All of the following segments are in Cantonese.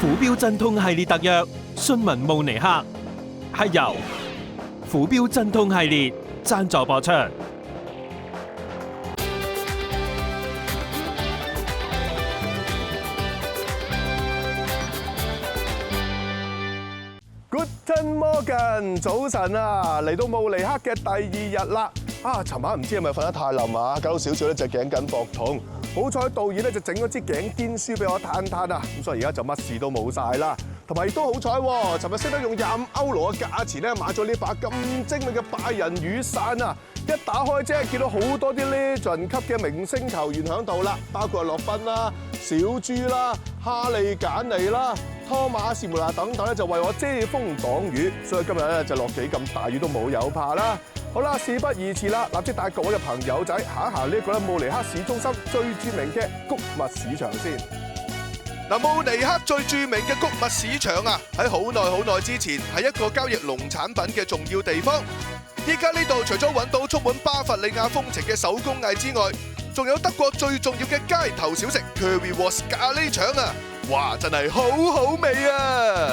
虎標鎮痛系列特約詢問慕尼克，係由虎標鎮痛系列贊助播出。Guten Morgen，早晨啊！嚟到慕尼克嘅第二日啦。尋晚唔知係咪瞓得太冧啊，搞到少少咧隻頸緊膊痛。好彩導演咧就整咗支頸肩書俾我攤攤啊，咁所以而家就乜事都冇晒啦。同埋亦都好彩喎，尋日識得用25歐羅嘅價錢咧買咗呢把咁精美嘅拜仁雨傘啊！一打開啫，見到好多啲 Legend 級嘅明星球員喺度啦，包括洛賓啦、小豬啦、哈利簡尼啦、湯馬士梅拿等等咧，就為我遮風擋雨，所以今日咧就落幾咁大雨都冇有怕啦。好啦，事不宜遲啦，立即帶各位嘅朋友仔行一行呢個咧慕尼克市中心最著名嘅穀物市場先。嗱，慕尼克最著名嘅穀物市場啊，喺好耐之前係一個交易農產品嘅重要地方。依家呢度除咗揾到充滿巴伐利亞風情嘅手工藝之外，仲有德國最重要嘅街頭小食 Currywurst 咖喱腸啊！哇，真係好好味啊！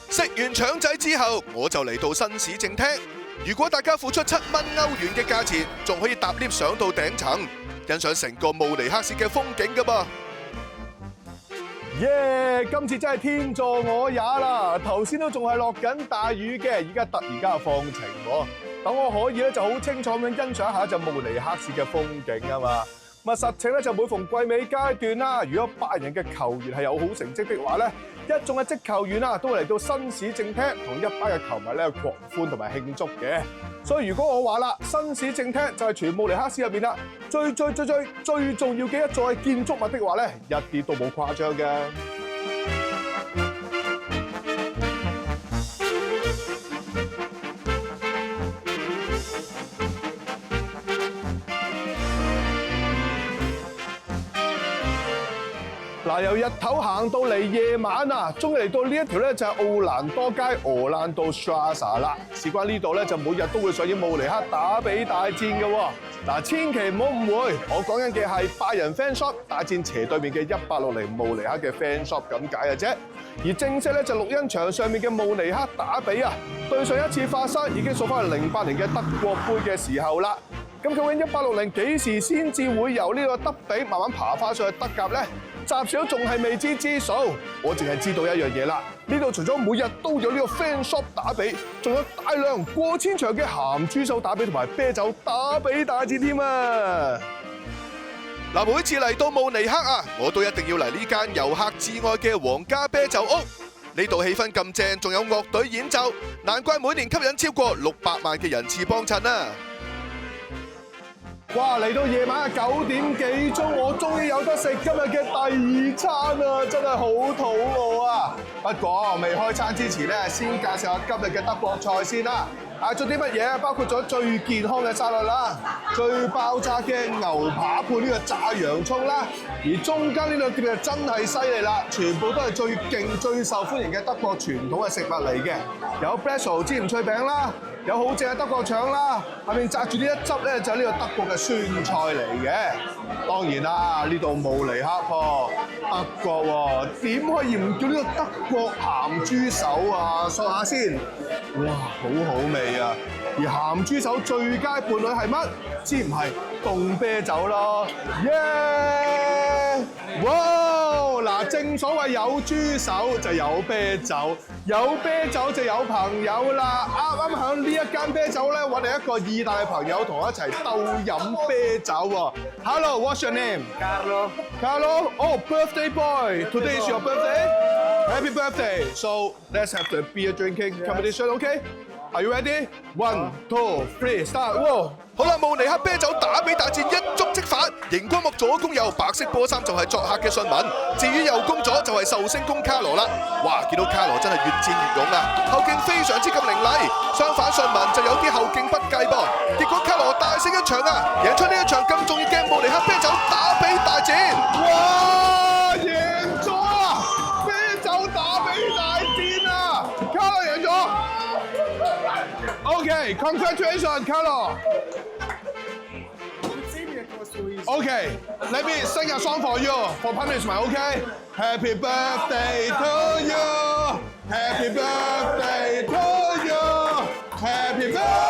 食完腸仔之後，我就嚟到新市政廳。如果大家付出7蚊歐元嘅價錢，仲可以搭 lift 上到頂層，欣賞成個慕尼克市嘅風景噶噃。耶！今次真係天助我也啦！頭先都仲係落緊大雨嘅，而家突然間又放晴喎。等我可以咧就好清楚咁樣欣賞一下就慕尼克市嘅風景啊嘛。咁實情咧就每逢季尾階段啦，如果拜仁嘅球員係有好成績的話咧，一眾嘅職球員啊都會嚟到新市政廳同一班嘅球迷咧狂歡同埋慶祝嘅。所以如果我話啦，新市政廳就係全慕尼克市入邊啦最重要嘅一座建築物的話咧，一啲都冇誇張嘅。嗱，由日頭行到嚟夜晚啊，終於嚟到呢一條咧就係奧蘭多街 Orlando Straße 啦。事關呢度咧就每日都會上演慕尼克打比大戰嘅喎。嗱，千祈唔好誤會，我講緊嘅係拜仁 Fan Shop 大戰斜對面嘅1860慕尼克嘅 Fan Shop 咁解嘅啫。而正式咧就錄音場上面嘅慕尼克打比啊，對上一次發生已經數翻去08年嘅德國杯嘅時候啦。咁究竟1860幾時先至會由呢個德比慢慢爬翻上去德甲咧？暫時都仲係未知之數，我淨係知道一樣嘢啦。呢度除咗每日都有呢個 fan shop 打比，仲有大量過千場嘅鹹豬手打比同埋啤酒打比大戰添啊！嗱，每次嚟到慕尼克啊，我都一定要嚟呢間遊客至愛嘅皇家啤酒屋。呢度氣氛咁正，仲有樂隊演奏，難怪每年吸引超過600萬嘅人次幫襯啊！哇！嚟到夜晚嘅9點幾鐘，我終於有得食今日嘅第2餐啊！真係好肚餓啊！不過未開餐之前咧，先介紹下今日嘅德國菜先啦。嗌咗啲乜嘢？包括咗最健康嘅沙律啦，最爆炸嘅牛扒配呢個炸洋葱啦，而中間呢兩碟就真係犀利啦，全部都係最勁、最受歡迎嘅德國傳統嘅食物嚟嘅，有 Brezel 芝鹽脆餅啦。有好正嘅德國腸啦，下面紮住呢一汁咧就係呢個德國嘅酸菜嚟嘅。當然啦，呢度慕尼克喎，德國喎，點可以唔叫呢個德國鹹豬手啊？嗦下先，哇，好好味啊！而鹹豬手最佳伴侶係乜？知唔係凍啤酒咯？耶！哇！嗱，正所謂有豬手就有啤酒，有啤酒就有朋友啦。啱喺呢一間啤酒咧，揾嚟一個意大利朋友同我一齊鬥飲啤酒喎。Hello, what's your name? Carlo. Carlo? Oh, birthday boy. Today is your birthday? Happy birthday. So let's have the beer drinking competition, okay? Are you ready? 1, 2, 3, start! Wow! 好啦，慕尼克啤酒打比大戰一觸即發，熒光幕左攻右，白色波衫就係作客嘅信文，至於右攻左就係壽星公卡羅啦。哇，見到卡羅真係越戰越勇啊，後勁非常之咁凌厲。相反信文就有啲後勁不繼噃，結果卡羅大勝一場啊，贏出呢一場咁重要嘅慕尼克啤酒打比大戰。哇！贏咗啊！啤酒打比大戰啊！卡羅贏咗。OK, congratulations, Carlo. Okay, let me sing a song for you for punishment, okay? Happy birthday to you. Happy birthday to you. Happy birthday.